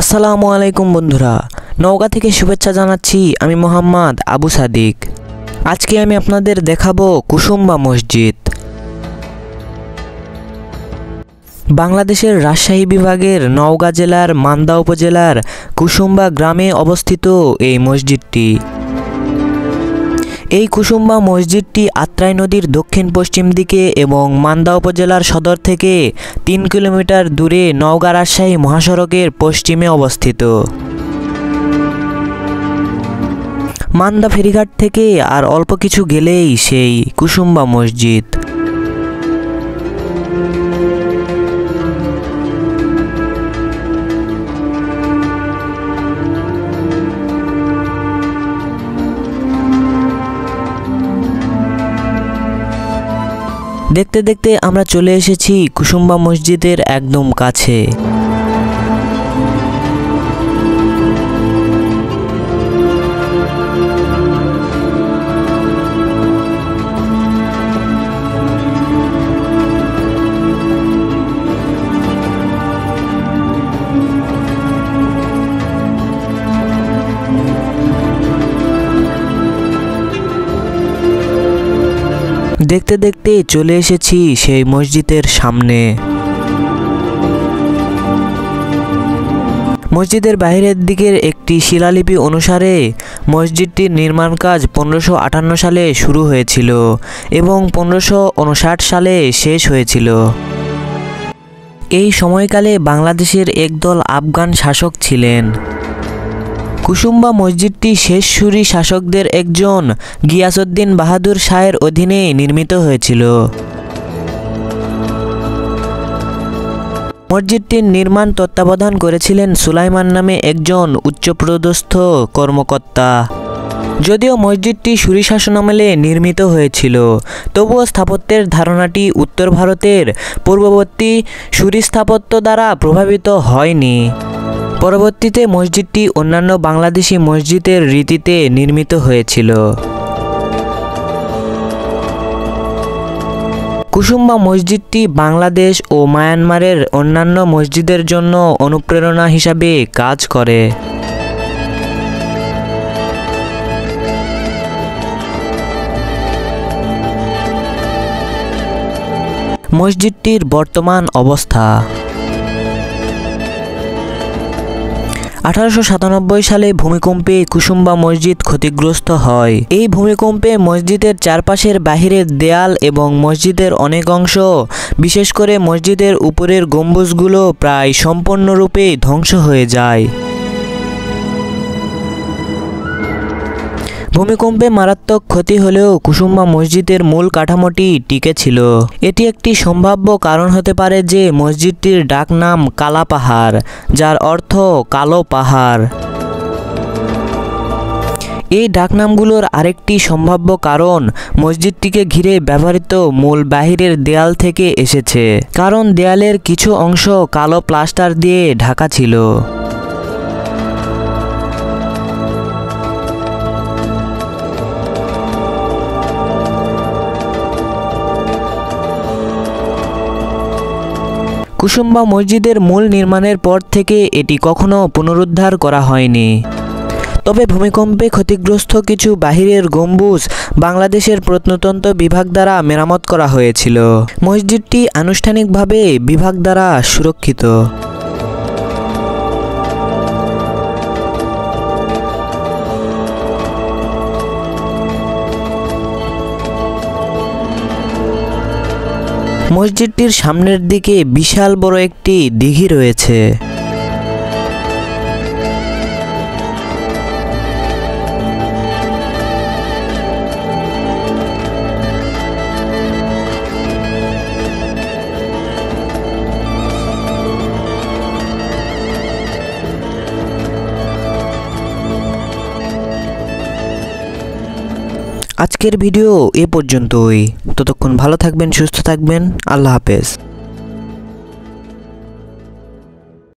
আসসালামু আলাইকুম বন্ধুরা, নওগাঁ থেকে শুভেচ্ছা জানাচ্ছি। আমি মোহাম্মদ আবু সাদিক। আজকে আমি আপনাদের দেখাবো কুসুম্বা মসজিদ। বাংলাদেশের রাজশাহী বিভাগের নওগাঁ জেলার মান্দা উপজেলার কুসুম্বা গ্রামে অবস্থিত এই মসজিদটি। এই কুসুম্বা মসজিদটি আত্রাই নদীর দক্ষিণ পশ্চিম দিকে এবং মান্দা উপজেলার সদর থেকে 3 কিলোমিটার দূরে নওগাঁ রাজশাহী মহাসড়কের পশ্চিমে অবস্থিত। মান্দা ফেরিঘাট থেকে আর অল্প কিছু গেলেই সেই কুসুম্বা মসজিদ। দেখতে দেখতে আমরা চলে এসেছি কুসুম্বা মসজিদের একদম কাছে। দেখতে দেখতে চলে এসেছি সেই মসজিদের সামনে। মসজিদের বাইরের দিকের একটি শিলালিপি অনুসারে মসজিদটির নির্মাণ কাজ 1558 সালে শুরু হয়েছিল এবং 1559 সালে শেষ হয়েছিল। এই সময়কালে বাংলাদেশের একদল আফগান শাসক ছিলেন। কুসুম্বা মসজিদটি শেষ সুরি শাসকদের একজন গিয়াসউদ্দিন বাহাদুর শাহের অধীনে নির্মিত হয়েছিল। মসজিদটির নির্মাণ তত্ত্বাবধান করেছিলেন সুলাইমান নামে একজন উচ্চপদস্থ কর্মকর্তা। যদিও মসজিদটি সুরি শাসনামলে নির্মিত হয়েছিল, তবুও স্থাপত্যের ধারণাটি উত্তর ভারতের পূর্ববর্তী সুরি স্থাপত্য দ্বারা প্রভাবিত হয়নি। পরবর্তীতে মসজিদটি অন্যান্য বাংলাদেশি মসজিদের রীতিতে নির্মিত হয়েছিল। কুসুম্বা মসজিদটি বাংলাদেশ ও মায়ানমারের অন্যান্য মসজিদের জন্য অনুপ্রেরণা হিসাবে কাজ করে। মসজিদটির বর্তমান অবস্থা। 1897 সালে ভূমিকম্পে কুসুম্বা মসজিদ ক্ষতিগ্রস্ত হয়। এই ভূমিকম্পে মসজিদের চারপাশের বাহিরের দেয়াল এবং মসজিদের অনেক অংশ, বিশেষ করে মসজিদের উপরের গম্বুজগুলো প্রায় সম্পূর্ণরূপে ধ্বংস হয়ে যায়। ভূমিকম্পে মারাত্মক ক্ষতি হলেও কুসুম্বা মসজিদের মূল কাঠামোটি টিকে ছিল। এটি একটি সম্ভাব্য কারণ হতে পারে যে মসজিদটির ডাকনাম কালা পাহাড়, যার অর্থ কালো পাহাড়। এই ডাকনামগুলোর আরেকটি সম্ভাব্য কারণ মসজিদটিকে ঘিরে ব্যবহৃত মূল বাহিরের দেয়াল থেকে এসেছে, কারণ দেয়ালের কিছু অংশ কালো প্লাস্টার দিয়ে ঢাকা ছিল। কুসুম্বা মসজিদের মূল নির্মাণের পর থেকে এটি কখনো পুনরুদ্ধার করা হয়নি। তবে ভূমিকম্পে ক্ষতিগ্রস্ত কিছু বাহিরের গম্বুজ বাংলাদেশের প্রত্নতত্ত্ব বিভাগ দ্বারা মেরামত করা হয়েছিল। মসজিদটি আনুষ্ঠানিকভাবে বিভাগ দ্বারা সুরক্ষিত। মসজিদটির সামনের দিকে বিশাল বড় একটি দিঘি রয়েছে। আজকের ভিডিও এ পর্যন্তই। ততক্ষণ ভালো থাকবেন, সুস্থ থাকবেন। আল্লাহ হাফেজ।